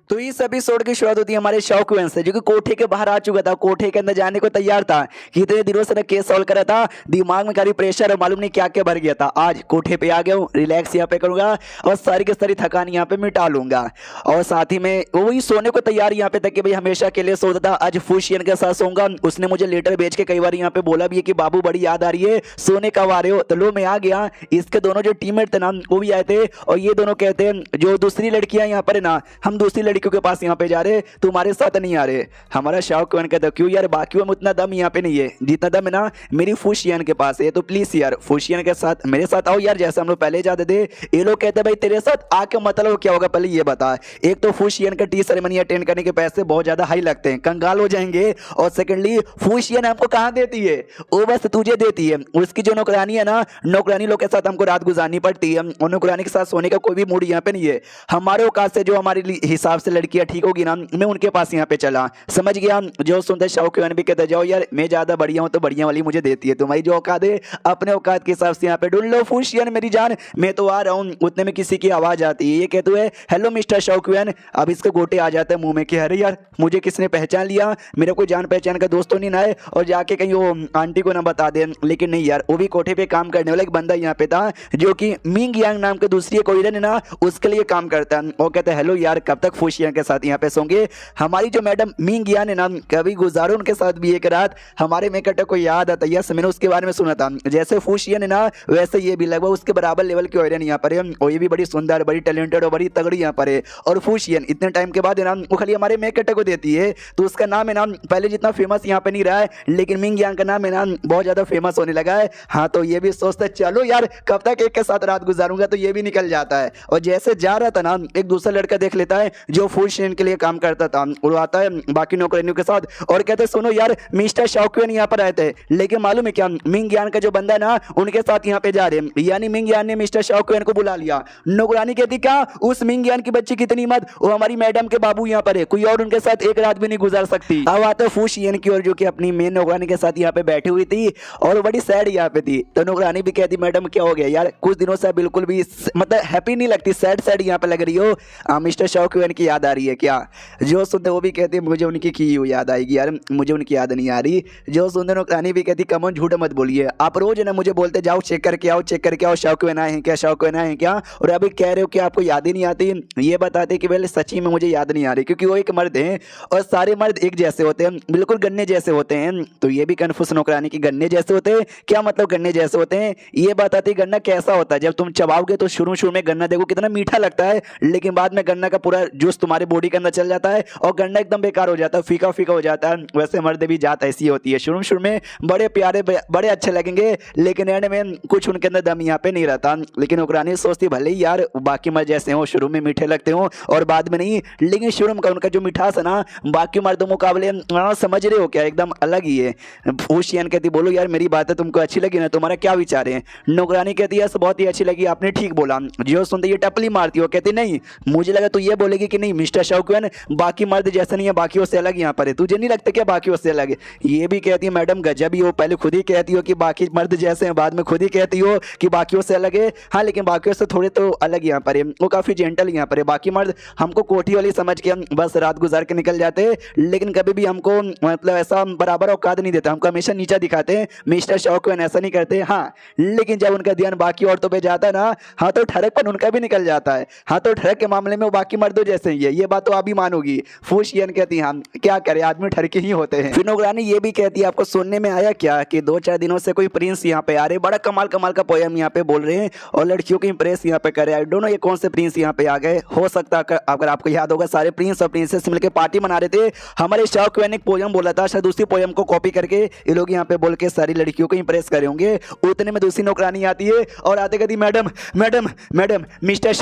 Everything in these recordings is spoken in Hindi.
तो इस एपिसोड की शुरुआत होती है हमारे शौकवेन से, जो कि कोठे के बाहर आ चुका था, कोठे के अंदर जाने को तैयार था कि इतने दिनों से ना केस सॉल्व करा था, दिमाग में काफी प्रेशर और मालूम नहीं क्या क्या भर गया था। आज कोठे पे आ गया हूँ, रिलैक्स यहाँ पे करूंगा और सारी की सारी थकान यहाँ पे मिटा लूंगा। और साथ ही में वही सोने को तैयार यहाँ पे था कि भाई हमेशा के लिए सोता था, आज फुशियन के साथ सोऊंगा। उसने मुझे लेटर भेज के कई बार यहाँ पे बोला भी है कि बाबू बड़ी याद आ रही है, सोने कब आ रहे हो। तो लो मैं आ गया। इसके दोनों जो टीममेट थे ना वो भी आए थे और ये दोनों कहते हैं जो दूसरी लड़कियां यहाँ पर है ना, हम दूसरी लड़कियों के पास यहाँ पे जा रहे, तुम्हारे साथ नहीं आ रहे। हमारा शाहरुख कहता क्यों यार, बाकियों में उतना दम यहाँ पे नहीं है जितना दम है ना मेरी फुशियन के पास है। तो प्लीज यार फुशियन के साथ मेरे साथ आओ यार, जैसे हम लोग पहले जाते थे। ये लोग कहते भाई तेरे साथ आके मतलब क्या होगा, पहले ये बता। एक तो फुशियन का टी सेरेमनी अटेंड करने के पैसे बहुत ज्यादा हाई लगते हैं, कंगाल हो जाएंगे। और सेकंडली फुशियन हमको कहाँ देती है, वो बस तुझे देती है। उसकी जो नौकरानी है ना, नौकरानी लोग के साथ हमको रात गुजारनी पड़ती है और नौकरानी के साथ सोने का कोई भी मूड यहाँ पे नहीं है। हमारे औकात से जो हमारे हिसाब से लड़कियां ठीक होगी ना, मैं उनके पास यहाँ पे चला, समझ गया। जो सुनते शौकवेन भी कहते जाओ यार मैं ज्यादा बढ़िया हूँ तो बढ़िया वाली मुझे देती है, तुम्हारी जो औकात है अपने औकात के हिसाब से यहाँ पे ढूंढ लो। फुशियन मेरी जान मैं तो आ रहा हूँ। उतने में किसी की आवाज आती है, ये कहते हुए हेलो मिस्टर शौकवेन। अब इसके गोटे आ जाते हैं मुंह में कि अरे यार मुझे किसने पहचान लिया, मेरा कोई जान पहचान का दोस्तों नहीं ना है और जाके कहीं वो आंटी को ना बता दे। लेकिन नहीं यार, वो भी कोठे पे काम करने वाला एक बंदा यहाँ पे था जो कि मिंग यांग नाम के दूसरी कोरियन है ना, उसके लिए काम करता है। वो कहता है हेलो यार कब तक फुशियन के साथ यहाँ पे सोंगे। हमारी जो मैडम मिंग यान है ना, कभी गुजारो उनके साथ भी एक रात। हमारे मेकट को याद आता है, मैंने उसके बारे में सुना था, जैसे फुशियन है ना वैसे ये भी लगभग उसके बराबर लेवल की कोरियन यहाँ पर है। और ये भी बड़ी सुंदर, बड़ी टैलेंटेड और बड़ी तगड़ी यहाँ पर है। और फुशियन इतने टाइम के बाद है ना वो खाली हमारे मेकट को देती है, तो उसका नाम है ना पहले जितना फेमस यहाँ पे नहीं रहा है, लेकिन मिंग यांग का नाम है ना बहुत ज्यादा फेमस होने लगा है। हाँ तो ये भी सोचता है चलो यार कब तक एक के साथ रात गुजारूंगा, तो ये भी निकल जाता है। और जैसे जा रहा था ना, एक दूसरा लड़का देख लेता है जो फुशियन के लिए काम करता था, वो आता है बाकी नौकरानियों के साथ और कहते हैं सुनो यार मिस्टर शौकवेन यहाँ पर आए थे, लेकिन मालूम है क्या मिंग यान का जो बंदा है ना उनके साथ यहाँ पे जा रहे हैं। यानी मिंग यान ने मिस्टर शौकवेन को बुला लिया। नौकरानी कहती क्या उस मिंग यान की बच्ची कितनी मत, वो हमारी मैडम के बाबू यहाँ पर है, कोई और उनके साथ एक रात भी नहीं गुजार सकती। अब आते फुशियन की ओर जो कि अपनी मेन नौकरानी के साथ यहाँ पे बैठी हुई थी और बड़ी सैड यहाँ पे थी। तो नौकरानी भी कहती मैडम क्या हो गया यार, कुछ दिनों से बिल्कुल भी मतलब हैप्पी नहीं लगती, सैड सैड यहाँ पे लग रही हो, मिस्टर शौकवेन की याद आ रही है क्या। जो सुनते वो भी कहती मुझे उनकी की हुई याद आएगी यार, मुझे उनकी याद नहीं आ रही। जो सुनते नौकरानी भी कहती कमन झूठ मत बोलिए, आप रोज ना मुझे बोलते जाओ चेक करके आओ, चेक करके आओ शौकवेन आए हैं क्या, शौकवेन आए हैं क्या, और अभी कह रहे हो कि आपको याद ही नहीं आती। ये बताते कि पहले सच्ची में मुझे याद नहीं आ रही, क्योंकि वो एक मर्द हैं और सारे मर्द एक जैसे होते हैं, बिल्कुल गन्ने जैसे होते हैं। तो ये भी कन्फ्यूज नौकरानी की गन्ने जैसे होते हैं, क्या मतलब गन्ने जैसे होते हैं, ये बताते गन्ना कैसा होता है। जब तुम चबाओगे तो शुरू शुरू में गन्ना देखो कितना मीठा लगता है, लेकिन बाद में गन्ना का पूरा जूस तुम्हारे बॉडी के अंदर चल जाता है और गन्ना एकदम बेकार हो जाता है, फीका फीका हो जाता है। वैसे मर्द भी जात ऐसी होती है, शुरू शुरू में बड़े प्यारे बड़े अच्छे लगेंगे, लेकिन एंड में कुछ उनके अंदर दम यहाँ पे नहीं रहता। लेकिन नौकरानी सोचती भले ही यार बाकी मर्द जैसे हो शुरू में मीठे लगते हो और बाद में नहीं, लेकिन शुरू में उनका जो मिठास है ना बाकी मर्दों मुकाबले समझ रहे हो क्या एकदम अलग ही है। फुशियन कहती बोलो यार मेरी बातें तुमको अच्छी लगी ना, तुम्हारा क्या विचार है। नौकरानी कहती है बहुत ही अच्छी लगी, आपने ठीक बोला। जो सुनते ये टपली मारती हो, कहती नहीं मुझे लगा तू ये बोलेगी कि नहीं मिस्टर शौकवेन बाकी मर्द जैसे नहीं है, बाकियों से अलग यहाँ पर है, तुझे नहीं लगता क्या बाकियों से अलग है। ये भी कहती है मैडम गजब ही हो, पहले खुद ही कहती हो कि बाकी मर्द जैसे हैं, बाद में खुद ही कहती हो कि बाकियों से अलग है। हाँ लेकिन बाकियों से थोड़े तो अलग यहाँ पर है, वो काफी जेंटल यहाँ पर है। बाकी मर्द हमको कोठी वाली समझ के बस रात गुजार के निकल जाते, लेकिन कभी भी हमको मतलब ऐसा बराबर औकात नहीं देता, हमको हमेशा नीचा दिखाते हैं। मिस्टर शौकवेन ऐसा नहीं करते। हाँ लेकिन जब उनका ध्यान बाकी औरतों पे जाता है ना, हाँ तो ठरकपन उनका भी निकल जाता है। हाँ तो ठरक के मामले में वो बाकी मर्दों जैसे ही है, ये बात तो आप भी मानोगी। फुशियन कहती हाँ क्या करे आदमी ठरके ही होते हैं। फिर नौकरानी ये भी कहती है आपको सुनने में आया क्या कि 2-4 दिनों से कोई प्रिंस यहाँ पे आ रहे, बड़ा कमाल कमाल का पोयम यहाँ पे बोल रहे हैं और लड़कियों की इंप्रेस यहाँ पे करे। आई डोंट नो ये कौन से प्रिंस यहाँ पे आ गए, हो सकता है अगर आपको याद होगा सारे प्रिंस और प्रिंसेस मिलकर पार्टी मना रहे थे। हमारे शौकवेन ने एक पोयम बोला था, शायद उसी पोयम को कॉपी करके ये लोग यहाँ पे बोल के सारी लड़कियों को इंप्रेस करे होंगे। उतने में दूसरी नौकरानी आती है और आते कहती मैडम मैडम मैडम मिस्टर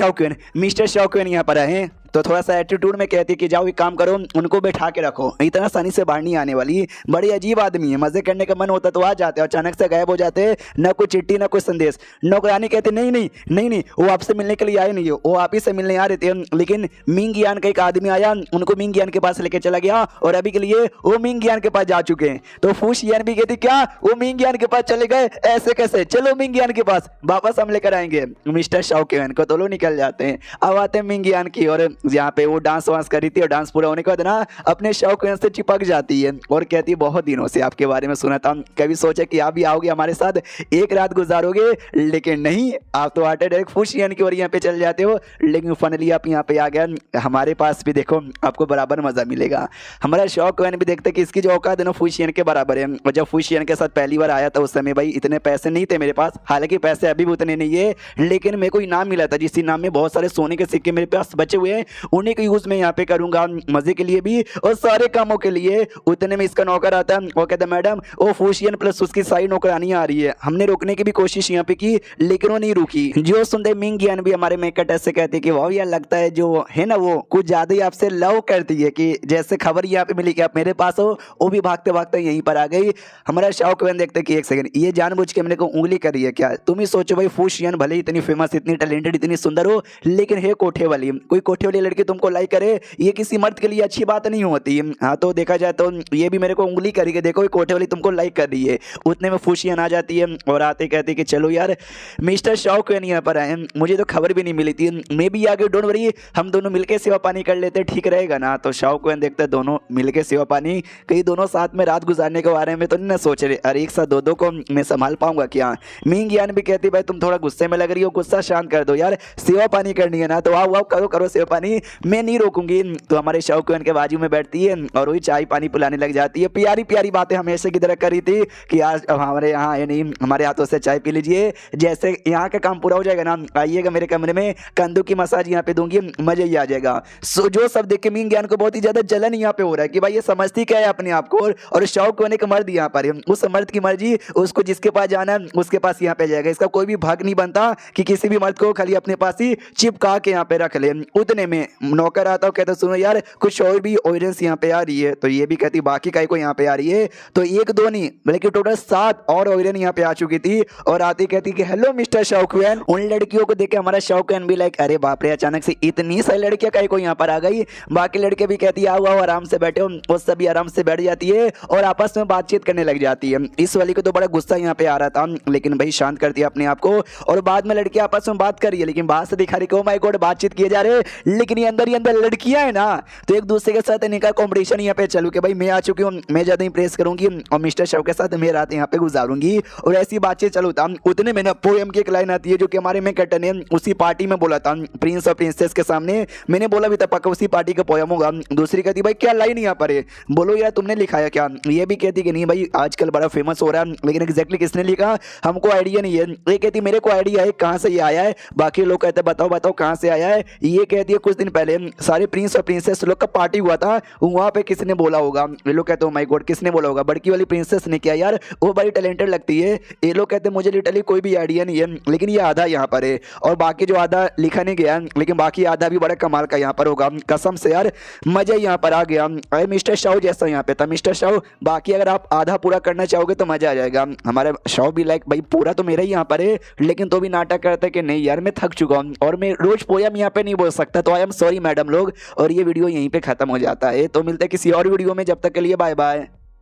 शौकवेन यहाँ पर आए हैं। तो थोड़ा सा एटीट्यूड में कहती है कि जाओ एक काम करो उनको बैठा के रखो, इतना आसानी से बाहर नहीं आने वाली, बड़ी अजीब आदमी है, मजे करने का मन होता तो आ जाते और अचानक से गायब हो जाते, ना कोई चिट्ठी ना कोई संदेश। नौकरानी कहते नहीं नहीं नहीं नहीं वो आपसे मिलने के लिए आए नहीं हो, वो आप ही से मिलने आ रहे थे, लेकिन मिंग यान का एक आदमी आया उनको मिंग यान के पास लेके चला गया और अभी के लिए वो मिंग यान के पास जा चुके हैं। तो फुशियन भी कहती क्या वो मिंग यान के पास चले गए, ऐसे कैसे, चलो मिंग यान के पास वापस हम लेकर आएंगे मिस्टर शौकवेन को। तो लोग निकल जाते हैं। अब आते हैं मिंग यान की और जहाँ पे वो डांस वांस करी थी और डांस पूरा होने के बाद ना अपने शौक से चिपक जाती है और कहती है बहुत दिनों से आपके बारे में सुना था, कभी सोचा कि आप भी आओगे हमारे साथ एक रात गुजारोगे, लेकिन नहीं, आप तो आटे डायरेक्ट फुशियन की ओर यहाँ पे चल जाते हो। लेकिन फाइनली आप यहाँ पे आ गए हमारे पास भी, देखो आपको बराबर मजा मिलेगा। हमारा शौक भी देखते कि इसकी जो औकात है ना फुशियन के बराबर है। और जब फुशियन के साथ पहली बार आया था उस समय भाई इतने पैसे नहीं थे मेरे पास, हालांकि पैसे अभी भी उतने नहीं है, लेकिन मेरे को इनाम मिला था जिस इनाम में बहुत सारे सोने के सिक्के मेरे पास बचे हुए हैं, उन्हीं को यूज मैं यहाँ पे करूंगा मजे के लिए भी और सारे कामों के लिए। उतने में इसका नौकर आता है वो कहता है मैडम वो फुशियन प्लस उसकी सारी नौकरानी आ रही है। हमने रोकने की भी कोशिश यहाँ पे की लेकिन वो नहीं रुकी। जो सुनते मिंग यान भी हमारे मेकअप टेस्ट से कहती है कि वाह यार लगता है जो है ना वो कुछ ज्यादा ही आपसे लव करती है, कि जैसे खबर यहाँ पे मिली कि आप मेरे पास हो, वो भी भागते भागते यहीं पर आ गई। हमारा शाओक वैन देखते कि एक सेकंड ये जानबूझ के मेरे को उंगली करी है क्या? तुम ही सोचो भाई फुशियन भले इतनी फेमस इतनी टैलेंटेड इतनी सुंदर हो, लेकिन है कोठे वाली, कोई कोठे वाली लड़की तुमको लाइक करे ये किसी मर्द के लिए अच्छी बात नहीं होती। हाँ तो देखा जाए तो ये भी मेरे को उंगली करी के देखो कोठे वाली तुमको लाइक कर रही है। उतने में फुशियन आ जाती है और आते कहती है कि चलो यार मिस्टर शाओक वैन यहाँ पर आए, मुझे तो खबर भी नहीं मिली थी, मैं भी आगे डोंट वरी, हम दोनों मिलके सेवा पानी कर लेते ठीक रहेगा ना। तो शाओक वैन देखते दोनों मिलके सेवा पानी, कहीं दोनों साथ में रात गुजारने के बारे में तो नहीं ना सोच रहे, अरे एक साथ दो को मैं संभाल पाऊंगा क्या? मिंग यान भी कहती भाई तुम थोड़ा गुस्से में लग रही हो, गुस्सा शांत कर दो यार, सेवा पानी करनी है ना तो आओ आओ करो करो सेवा पानी, मैं नहीं रोकूंगी। तो हमारे शाओक वैन के बाजू में बैठती है और वही चाय पानी पिलाने लग जाती है। प्यारी प्यारी बातें हमेशा की तरह करी थी कि आज हमारे यहाँ है नहीं हमारे हाथों से चाय पी लीजिए, जैसे यहाँ का काम पूरा हो जाएगा ना आइएगा मेरे कमरे में, कंधों की मसाज यहाँ पे दूंगी, मजा ही आ जाएगा। सो जो सब देख के मिंग यान को बहुत ही ज्यादा जलन यहाँ पे हो रहा है कि भाई ये समझती क्या है अपने आप को, और शाओक वैन एक मर्द यहाँ पर है, उस मर्द की मर्जी, उसको जिसके पास जाना है उसके पास यहाँ पे जाएगा, इसका कोई भी भाग नहीं बनता कि किसी भी मर्द को खाली अपने पास ही चिपका के यहाँ पे रख ले। उतने में नौकर आता है कहता सुनो यार कुछ और भी ऑडियंस यहाँ पे आ रही है, तो ये भी कहती बाकी काय को यहाँ पे आ रही है, तो एक दो नहीं बल्कि टोटल 7 और ऑडियंस यहाँ पे आ चुकी थी। और आती कहती कि हेलो मिस्टर शाओक वैन। उन लड़कियों को देख के हमारा शाओक वैन भी लाइक अरे बाप रे अचानक से इतनी सारी लड़कियां काय को यहाँ पर आ गई। बाकी लड़के भी कहती आओ आओ आराम से बैठे हो, वो सभी आराम से बैठ जाती है और आपस में बातचीत करने लग जाती है। इस वाली को तो बड़ा गुस्सा यहाँ पे आ रहा था, लेकिन भाई शांत करती है अपने आप को। और बाद में लड़कियां आपस में बात कर रही है, लेकिन बात से दिखा रही कि ओ माय गॉड बातचीत किए जा रहे, लेकिन ये अंदर लड़कियां है ना तो एक दूसरे के साथ इनका कॉम्पिटिशन यहाँ पे चालू कि भाई मैं आ चुकी हूँ, मैं ज्यादा इंप्रेस करूंगी और मिस्टर शाओक के साथ मैं रात यहाँ पे गुजारूंगी, और ऐसी बातचीत चालू था। उतने में ना पोएम की एक लाइन आती है जो कि हमारे में कट्टर ने उसी पार्टी में बोला था प्रिंस और प्रिंसेस के सामने, मैंने बोला भी था पक्का उसी पार्टी का पोएम होगा। दूसरी कहती भाई क्या लाइन यहाँ पर है, बोलो यार तुमने लिखाया क्या? ये भी कहती कि नहीं भाई आजकल बड़ा फेमस हो रहा है, लेकिन एग्जैक्टली किसने लिखा हमको आइडिया नहीं है। ये कहती मेरे को आइडिया है कहाँ से ये आया है, बाकी लोग कहते बताओ बताओ कहाँ से आया है। ये कहती है कुछ दिन पहले सारे प्रिंस और प्रिंसेस लोग का पार्टी हुआ था, वहाँ पे किसने बोला होगा। ये लोग कहते हो माय गॉड किसने बोला होगा, बड़की वाली प्रिंसेस ने किया यार, वो बड़ी टैलेंटेड लगती है। ये लोग कहते मुझे लिटरली कोई भी आइडिया नहीं है, लेकिन ये आधा यहाँ पर है और बाकी जो आधा लिखा नहीं गया, लेकिन बाकी आधा भी बड़ा कमाल का यहाँ पर होगा। कसम से यार मजा यहाँ पर आ गया। अरे मिस्टर शाओ जैसा यहाँ पे था मिस्टर शाओ, बाकी अगर आप आधा पूरा करना चाहोगे तो मजा आ जाएगा। हमारे शाओ भी लाइक भाई पूरा तो मेरा ही यहाँ पर है, लेकिन तो भी नाटक करते कि नहीं यार मैं थक चुका हूँ और मैं रोज पोयम यहाँ पे नहीं बोल सकता, तो आई एम सॉरी मैडम लोग। और ये वीडियो यहीं पे खत्म हो जाता है, तो मिलते हैं किसी और वीडियो में, जब तक के लिए बाय बाय।